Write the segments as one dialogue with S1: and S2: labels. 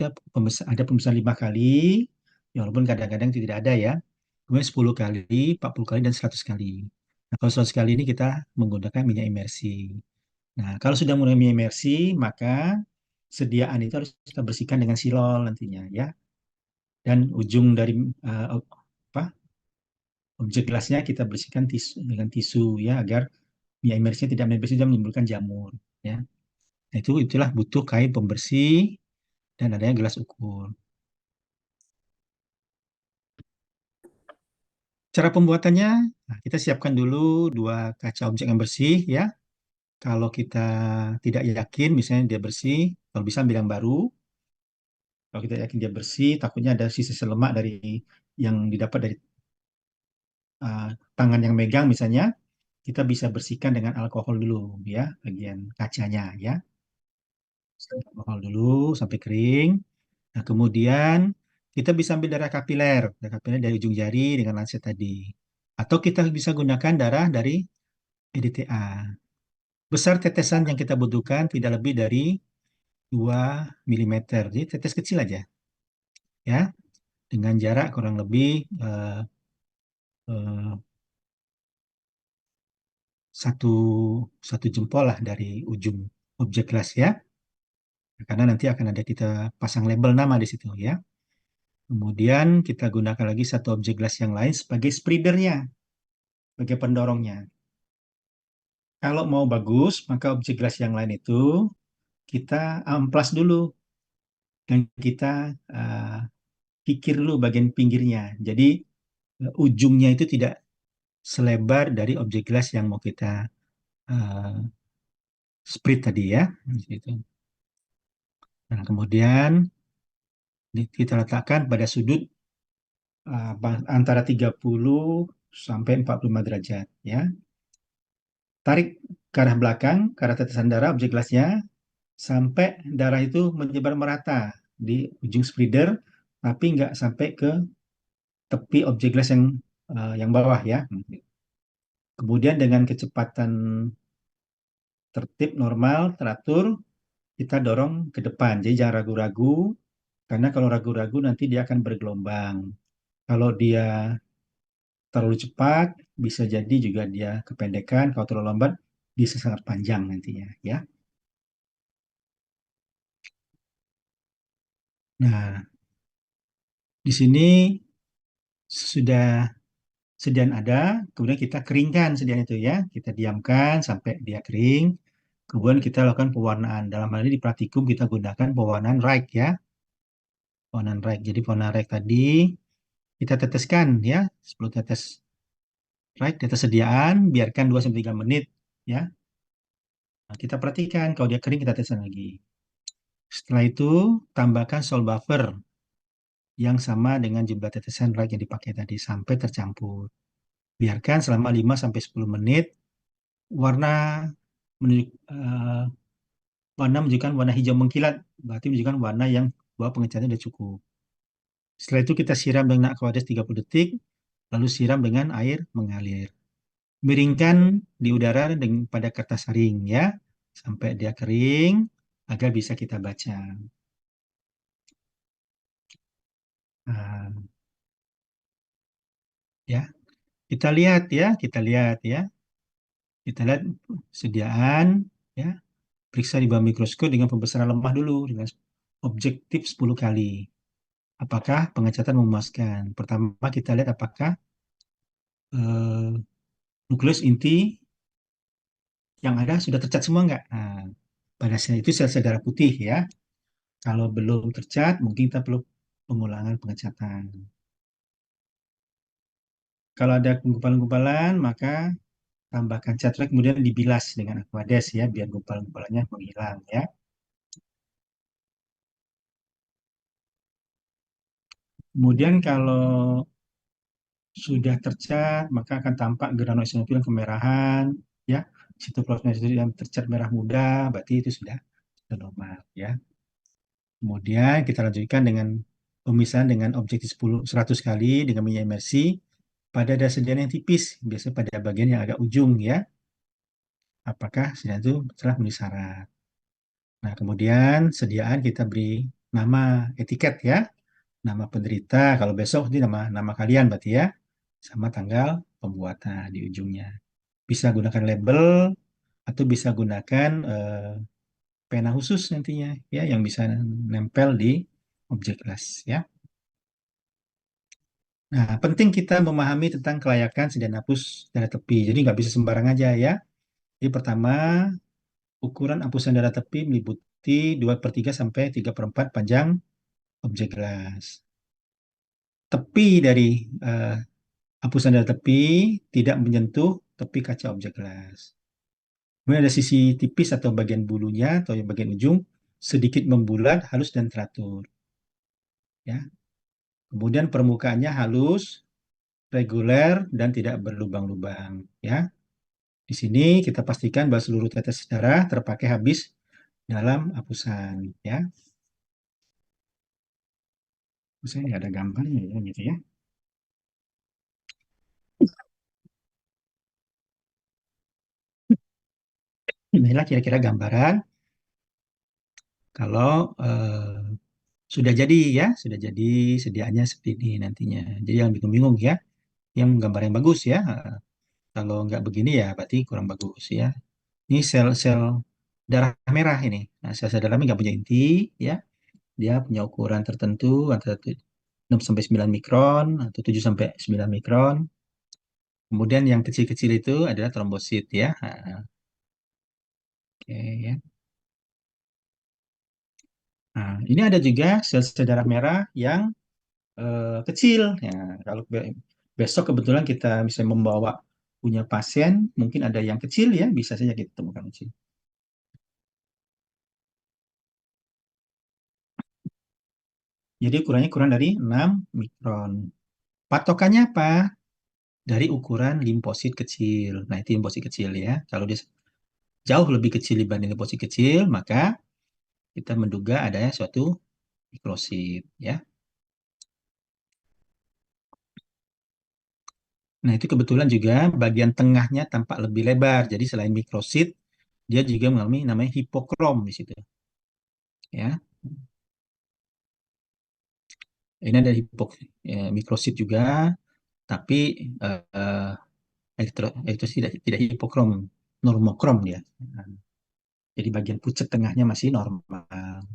S1: ada pembesaran 5 kali, ya walaupun kadang-kadang tidak ada ya. Kemudian 10 kali, 40 kali, dan 100 kali. Nah, kalau 100 kali ini kita menggunakan minyak imersi. Nah, kalau sudah mulai minyak imersi, maka sediaan itu harus kita bersihkan dengan silol nantinya ya. Dan ujung dari apa objek gelasnya kita bersihkan dengan tisu ya, agar minyak imersinya tidak menempel dan menimbulkan jamur ya. Nah, itulah butuh kain pembersih dan adanya gelas ukur. Cara pembuatannya, nah, kita siapkan dulu dua kaca objek yang bersih ya. Kalau kita tidak yakin misalnya dia bersih, kalau bisa ambil yang baru. Kalau kita yakin dia bersih, takutnya ada sisa lemak dari yang didapat dari uh, tangan yang megang misalnya, kita bisa bersihkan dengan alkohol dulu ya, bagian kacanya ya. Alkohol dulu sampai kering. Nah, kemudian kita bisa ambil darah kapiler dari ujung jari dengan lancet tadi. Atau kita bisa gunakan darah dari EDTA. Besar tetesan yang kita butuhkan tidak lebih dari 2 mm. Jadi tetes kecil aja ya, dengan jarak kurang lebih eh, satu satu jempol lah dari ujung objek gelas ya. Karena nanti akan ada kita pasang label nama di situ ya. Kemudian kita gunakan lagi satu objek gelas yang lain sebagai spreadernya, sebagai pendorongnya. Kalau mau bagus, maka objek gelas yang lain itu kita amplas dulu dan kita uh, kikir dulu bagian pinggirnya. Jadi ujungnya itu tidak selebar dari objek gelas yang mau kita uh, spread tadi ya. Gitu. Nah, kemudian kita letakkan pada sudut antara 30 sampai 45 derajat ya. Tarik ke arah belakang, ke arah tetesan darah objek gelasnya sampai darah itu menyebar merata di ujung spreader, tapi nggak sampai ke tepi objek gelas yang bawah ya. Kemudian dengan kecepatan tertib, normal, teratur, kita dorong ke depan. Jadi jangan ragu-ragu, karena kalau ragu-ragu nanti dia akan bergelombang. Kalau dia terlalu cepat, bisa jadi juga dia kependekan. Kalau terlalu lambat, bisa sangat panjang nantinya ya. Nah, di sini sudah sediaan ada, kemudian kita keringkan sediaan itu ya. Kita diamkan sampai dia kering. Kemudian kita lakukan pewarnaan. Dalam hal ini di praktikum kita gunakan pewarnaan Rike ya. Pewarnaan Rike. Jadi pewarnaan Rike tadi kita teteskan ya, 10 tetes Rike di atas sediaan, biarkan 2 sampai 3 menit ya. Nah, kita perhatikan kalau dia kering kita teteskan lagi. Setelah itu tambahkan salt buffer yang sama dengan jumlah tetesan Rike yang dipakai tadi sampai tercampur. Biarkan selama 5 sampai 10 menit warna menunjuk, warna menunjukkan warna hijau mengkilat, berarti menunjukkan warna yang bahwa pengecatnya sudah cukup. Setelah itu kita siram dengan Aquades 30 detik, lalu siram dengan air mengalir. Miringkan di udara pada kertas saring ya, sampai dia kering agar bisa kita baca. Nah, ya, kita lihat sediaan ya, periksa di bawah mikroskop dengan pembesaran lemah dulu dengan objektif 10 kali. Apakah pengecatan memuaskan? Pertama kita lihat apakah eh, nukleus inti yang ada sudah tercat semua nggak? Nah, pada saat itu sel-sel darah putih ya. Kalau belum tercat, mungkin kita perlu pengulangan pengecatan. Kalau ada gumpalan-gumpalan, maka tambahkan cat flek kemudian dibilas dengan Aquades ya, biar gumpalan-gumpalannya menghilang ya. Kemudian kalau sudah tercat, maka akan tampak granul eosinofil kemerahan ya. Sitoplasma yang tercat merah muda, berarti itu sudah normal ya. Kemudian kita lanjutkan dengan pemisahan dengan objektif 100 kali dengan minyak imersi pada dasar sediaan yang tipis, biasanya pada bagian yang agak ujung ya. Apakah sediaan itu telah memenuhi syarat. Nah, kemudian sediaan kita beri nama etiket ya, nama penderita. Kalau besok ini nama nama kalian berarti ya, sama tanggal pembuatan di ujungnya. Bisa gunakan label atau bisa gunakan pena khusus nantinya ya yang bisa nempel di objek kelas ya. Nah, penting kita memahami tentang kelayakan sedia hapus darah tepi. Jadi nggak bisa sembarang aja ya. Jadi pertama, ukuran hapusan darah tepi meliputi 2/3 sampai 3/4 panjang objek gelas. Tepi dari eh, hapusan darah tepi tidak menyentuh tepi kaca objek gelas. Kemudian ada sisi tipis atau bagian bulunya atau yang bagian ujung sedikit membulat, halus dan teratur. Ya. Kemudian permukaannya halus, reguler dan tidak berlubang-lubang. Ya. Di sini kita pastikan bahwa seluruh tetes darah terpakai habis dalam hapusan. Ya. Saya nggak ada gambarnya ya, gitu ya. Inilah kira-kira gambaran kalau sudah jadi ya, sudah jadi sediaannya seperti ini nantinya. Jadi yang bingung-bingung ya, yang gambar yang bagus ya. Kalau nggak begini ya berarti kurang bagus ya. Ini sel-sel darah merah ini. Nah, sel-sel darah merah nggak punya inti ya. Dia punya ukuran tertentu antara 6 sampai 9 mikron atau 7 sampai 9 mikron. Kemudian yang kecil-kecil itu adalah trombosit ya. Nah, oke ya. Nah, ini ada juga sel-sel darah merah yang kecil. Ya, kalau besok kebetulan kita bisa membawa punya pasien, mungkin ada yang kecil ya, bisa saja kita temukan kecil. Jadi ukurannya kurang dari 6 mikron. Patokannya apa? Dari ukuran limfosit kecil. Nah, itu limfosit kecil ya. Kalau dia jauh lebih kecil dibanding limfosit kecil, maka kita menduga adanya suatu mikrosit ya. Nah, itu kebetulan juga bagian tengahnya tampak lebih lebar. Jadi selain mikrosit, dia juga mengalami namanya hipokrom di situ ya. Ini ada mikrosit juga, tapi eh, elektrosit tidak hipokrom, normokrom dia. Nah, jadi bagian pucat tengahnya masih normal.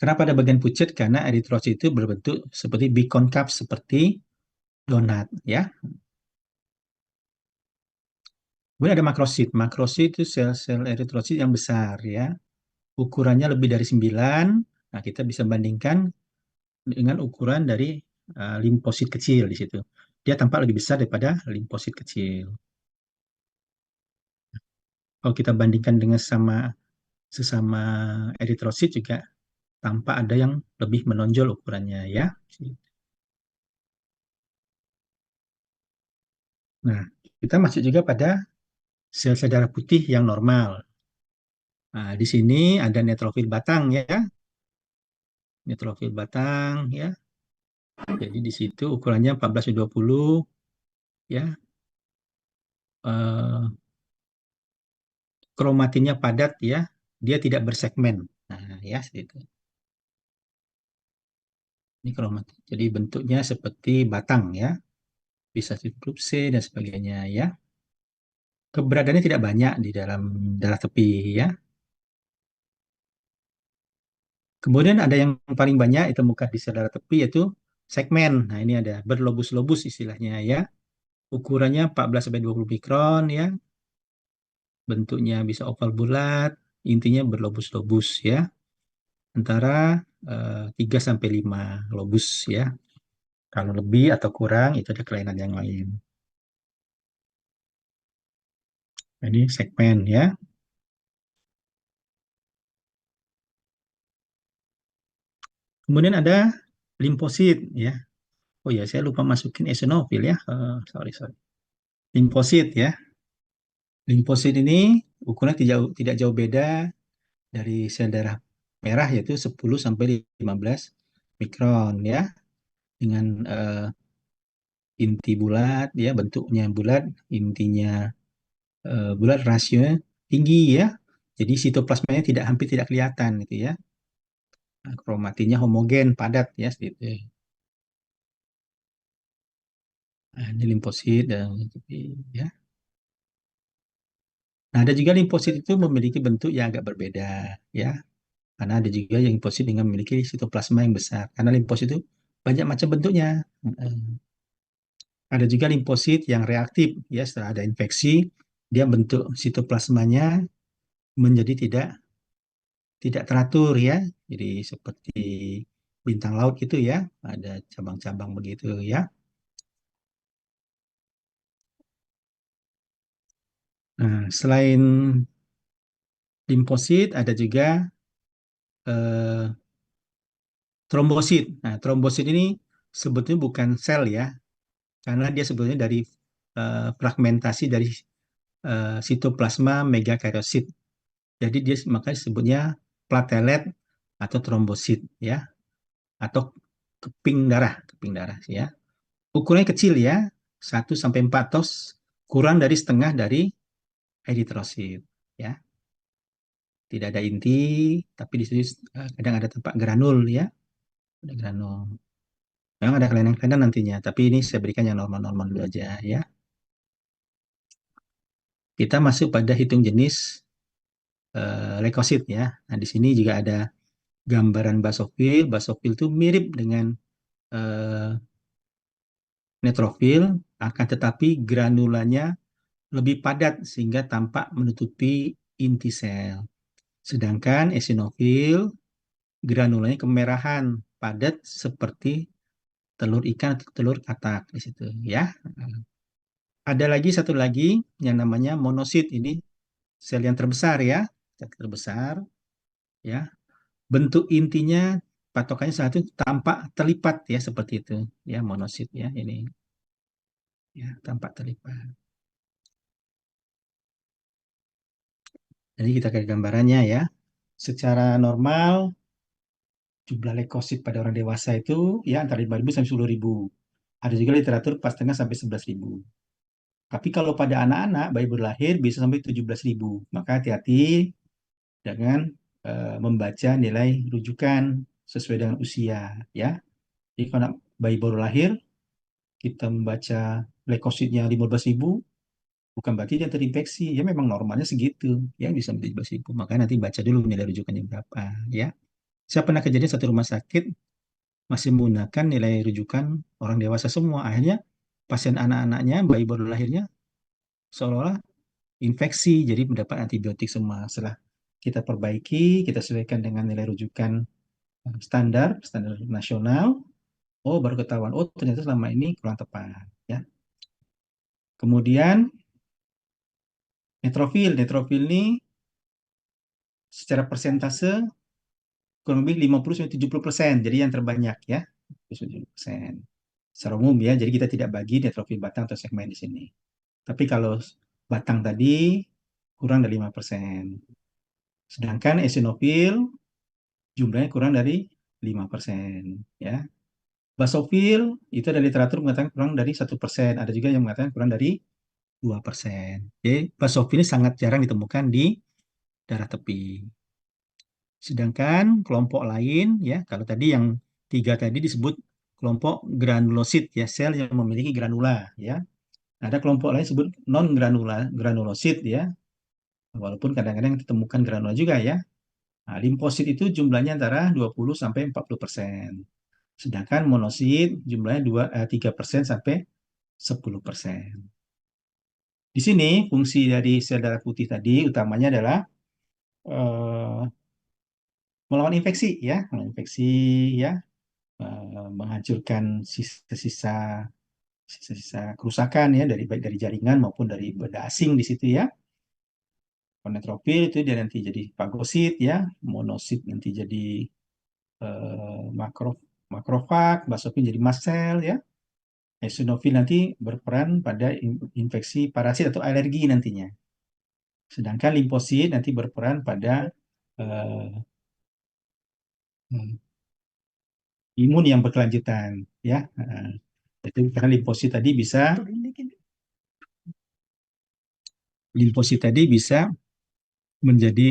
S1: Kenapa ada bagian pucat? Karena eritrosit itu berbentuk seperti bikonkaf, seperti donat ya. Kemudian ada makrosit. Makrosit itu sel-sel eritrosit yang besar ya. Ukurannya lebih dari 9. Nah, kita bisa bandingkan dengan ukuran dari limfosit kecil di situ. Dia tampak lebih besar daripada limfosit kecil. Kalau kita bandingkan dengan sesama eritrosit juga tampak ada yang lebih menonjol ukurannya ya. Nah, kita masuk juga pada sel-sel darah putih yang normal. Nah, di sini ada neutrofil batang ya, neutrofil batang ya. Jadi di situ ukurannya 14-20 ya. Eh, Kromatinnya padat ya. Dia tidak bersegmen. Nah, ya seperti itu. Ini kromatin. Jadi bentuknya seperti batang ya. Bisa grup C dan sebagainya ya. Keberadaannya tidak banyak di dalam darah tepi ya. Kemudian ada yang paling banyak ditemukan di sel darah tepi yaitu segmen. Nah, ini ada berlobus-lobus istilahnya ya. Ukurannya 14-20 mikron ya. Bentuknya bisa oval bulat, intinya berlobus-lobus ya. Antara 3 sampai 5 lobus ya. Kalau lebih atau kurang itu ada kelainan yang lain. Nah, ini segmen ya. Kemudian ada limfosit ya. Oh ya, saya lupa masukin eosinofil ya. Sorry, sorry. Limfosit ya. Limfosit ini ukurannya tidak jauh beda dari sel darah merah yaitu 10 sampai 15 mikron ya. Dengan inti bulat ya, bentuknya bulat, intinya bulat, rasionya tinggi ya. Jadi sitoplasmanya hampir tidak kelihatan gitu ya. Nah, kromatinya homogen, padat ya, seperti itu. Nah, ini limfosit dan ya. Nah, ada juga limfosit itu memiliki bentuk yang agak berbeda ya. Karena ada juga yang limfosit dengan memiliki sitoplasma yang besar. Karena limfosit itu banyak macam bentuknya. Ada juga limfosit yang reaktif ya, setelah ada infeksi dia bentuk sitoplasmanya menjadi tidak teratur ya. Jadi seperti bintang laut gitu ya, ada cabang-cabang begitu ya. Nah, selain limfosit ada juga eh, trombosit. Nah, trombosit ini sebetulnya bukan sel ya, karena dia sebetulnya dari fragmentasi dari sitoplasma megakaryosit. Jadi dia makanya sebutnya platelet atau trombosit ya, atau keping darah ya. Ukurannya kecil ya, 1 sampai 4 tos, kurang dari setengah dari eritrosit ya. Tidak ada inti, tapi di sini kadang ada tempat granul ya, ada granul. Memang ada kelainan-kelainan nantinya, tapi ini saya berikan yang normal-normal dulu aja ya. Kita masuk pada hitung jenis leukosit ya. Nah, di sini juga ada gambaran basofil. Basofil itu mirip dengan eh, neutrofil, akan tetapi granulanya lebih padat sehingga tampak menutupi inti sel. Sedangkan eosinofil granulanya kemerahan, padat seperti telur ikan atau telur katak di situ ya. Ada lagi satu lagi yang namanya monosit. Ini sel yang terbesar ya, sel terbesar ya. Bentuk intinya patokannya satu tampak terlipat ya, seperti itu ya, monosit ya ini ya, tampak terlipat. Jadi kita ke gambarannya ya. Secara normal jumlah leukosit pada orang dewasa itu ya antara 5.000 sampai 10.000. Ada juga literatur 4,5 sampai 11.000. Tapi kalau pada anak-anak bayi baru lahir bisa sampai 17.000. Maka hati-hati dengan membaca nilai rujukan sesuai dengan usia ya. Jadi kalau bayi baru lahir kita membaca leukositnya 15.000, bukan berarti dia terinfeksi. Ya memang normalnya segitu, ya bisa 17.000. Maka nanti baca dulu nilai rujukannya berapa ya. Saya pernah kejadian satu rumah sakit masih menggunakan nilai rujukan orang dewasa semua. Akhirnya pasien anak-anaknya, bayi baru lahirnya seolah-olah infeksi, jadi mendapat antibiotik semua. Setelah kita perbaiki, kita sesuaikan dengan nilai rujukan standar nasional. Oh, baru ketahuan. Oh, ternyata selama ini kurang tepat. Ya. Kemudian neutrofil. Neutrofil ini secara persentase kurang lebih 50-70%. Jadi yang terbanyak ya. 70%. Secara umum ya. Jadi kita tidak bagi neutrofil batang atau segmen di sini. Tapi kalau batang tadi kurang dari 5%. Sedangkan eosinofil jumlahnya kurang dari 5%. Ya. Basofil itu ada literatur mengatakan kurang dari 1%. Ada juga yang mengatakan kurang dari 2%. Jadi basofil ini sangat jarang ditemukan di darah tepi. Sedangkan kelompok lain ya, kalau tadi yang tiga tadi disebut kelompok granulosit ya, sel yang memiliki granula ya. Ada kelompok lain disebut non granulosit ya, walaupun kadang-kadang ditemukan granula juga ya. Nah, limfosit itu jumlahnya antara 20 sampai 40%. Sedangkan monosit jumlahnya 3% sampai 10%. Di sini fungsi dari sel darah putih tadi utamanya adalah eh, melawan infeksi ya, melawan infeksi ya, menghancurkan sisa-sisa sisa-sisa kerusakan ya, dari baik dari jaringan maupun dari benda asing di situ ya. Neutrofil itu dia nanti jadi fagosit ya, monosit nanti jadi makro makrofag, basofil jadi mast cell ya. Eosinofil nanti berperan pada infeksi parasit atau alergi nantinya. Sedangkan limfosit nanti berperan pada eh, imun yang berkelanjutan ya. Itu karena limfosit tadi bisa menjadi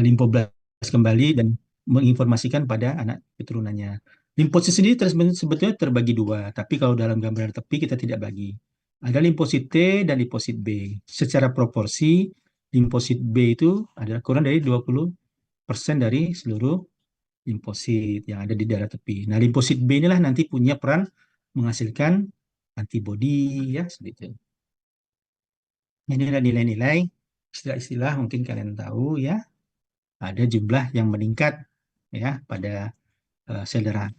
S1: limfoblas kembali dan menginformasikan pada anak keturunannya. Limfosit sendiri sebetulnya terbagi dua, tapi kalau dalam gambaran tepi kita tidak bagi. Ada limfosit T dan limfosit B. Secara proporsi, limfosit B itu adalah kurang dari 20% dari seluruh limfosit yang ada di daerah tepi. Nah, limfosit B inilah nanti punya peran menghasilkan antibodi ya seperti itu. Ini adalah nilai-nilai istilah-istilah mungkin kalian tahu ya. Ada jumlah yang meningkat ya pada sel darah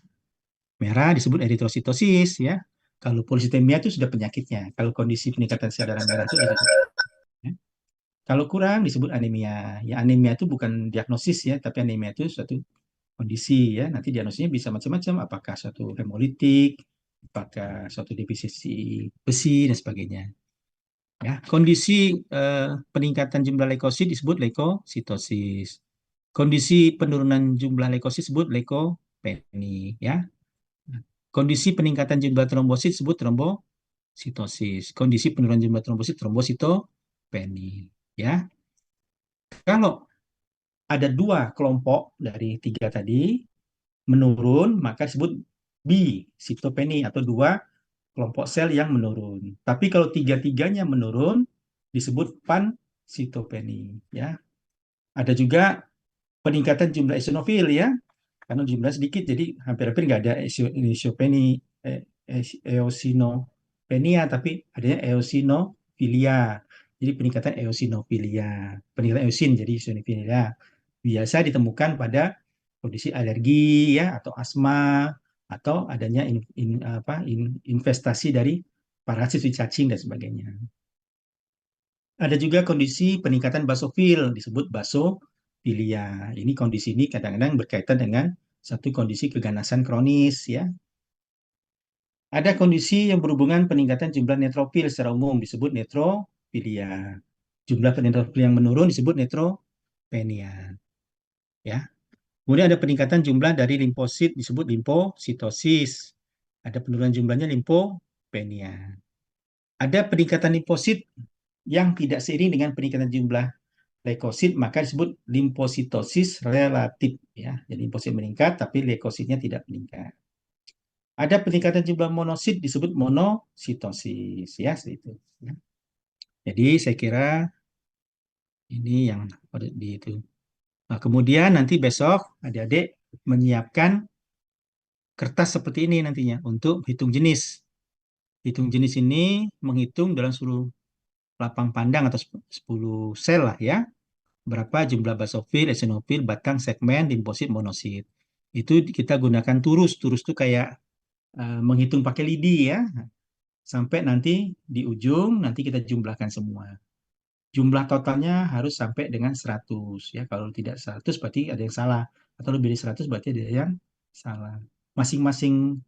S1: merah disebut eritrositosis ya. Kalau polisitemia itu sudah penyakitnya. Kalau kondisi peningkatan sel darah merah itu ya. Kalau kurang disebut anemia. Ya anemia itu bukan diagnosis ya, tapi anemia itu suatu kondisi ya. Nanti diagnosisnya bisa macam-macam, apakah suatu hemolitik, apakah suatu defisiensi besi dan sebagainya. Ya, kondisi peningkatan jumlah leukosit disebut leukositosis. Kondisi penurunan jumlah leukosit disebut leukopenia. Ya. Kondisi peningkatan jumlah trombosit disebut trombositosis. Kondisi penurunan jumlah trombosit trombositopenia. Ya. Kalau ada dua kelompok dari tiga tadi menurun, maka disebut bisitopenia atau dua kelompok sel yang menurun. Tapi kalau tiga-tiganya menurun, disebut pansitopenia. Ya. Ada juga peningkatan jumlah eosinofil ya, karena jumlah sedikit, jadi hampir-hampir nggak ada eosinopenia, tapi adanya eosinofilia. Jadi peningkatan eosinofilia, peningkatan eosin jadi eosinofilia biasa ditemukan pada kondisi alergi ya atau asma atau adanya investasi dari parasit cacing dan sebagainya. Ada juga kondisi peningkatan basofil disebut basofilia. Ini kondisi ini kadang-kadang berkaitan dengan satu kondisi keganasan kronis ya. Ada kondisi yang berhubungan peningkatan jumlah neutrofil secara umum disebut neutrofilia. Jumlah neutrofil yang menurun disebut neutropenia. Ya. Kemudian ada peningkatan jumlah dari limfosit disebut limfositosis. Ada penurunan jumlahnya limfopenia. Ada peningkatan limfosit yang tidak seiring dengan peningkatan jumlah leukosit, maka disebut limfositosis relatif ya. Jadi limfosit meningkat tapi leukositnya tidak meningkat. Ada peningkatan jumlah monosit disebut monositosis ya itu. Ya. Jadi saya kira ini yang di itu. Nah, kemudian nanti besok adik-adik menyiapkan kertas seperti ini nantinya untuk hitung jenis. Hitung jenis ini menghitung dalam seluruh lapang pandang atau 10 sel lah ya. Berapa jumlah basofil, eosinofil, batang, segmen, limfosit, monosit. Itu kita gunakan turus. Turus itu kayak menghitung pakai lidi ya. Sampai nanti di ujung nanti kita jumlahkan semua. Jumlah totalnya harus sampai dengan 100 ya. Kalau tidak 100 berarti ada yang salah. Atau lebih dari 100 berarti ada yang salah. Masing-masing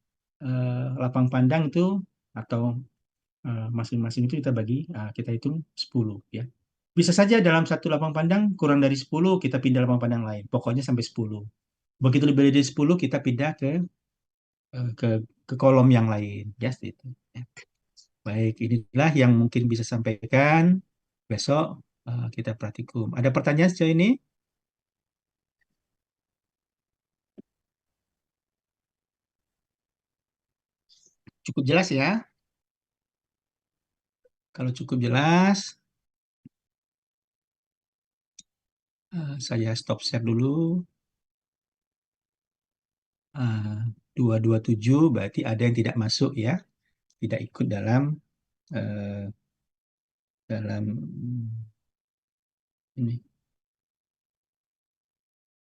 S1: lapang pandang itu atau masing-masing itu kita bagi, kita hitung 10 ya. Bisa saja dalam satu lapang pandang kurang dari 10 kita pindah lapang pandang lain. Pokoknya sampai 10. Begitu lebih dari 10 kita pindah eh, ke ke kolom yang lain ya itu. Ya. Baik, inilah yang mungkin bisa sampaikan. Besok kita praktikum. Ada pertanyaan sejauh ini? Cukup jelas ya? Kalau cukup jelas, saya stop share dulu. 227 berarti ada yang tidak masuk ya, tidak ikut eh, dalam ini.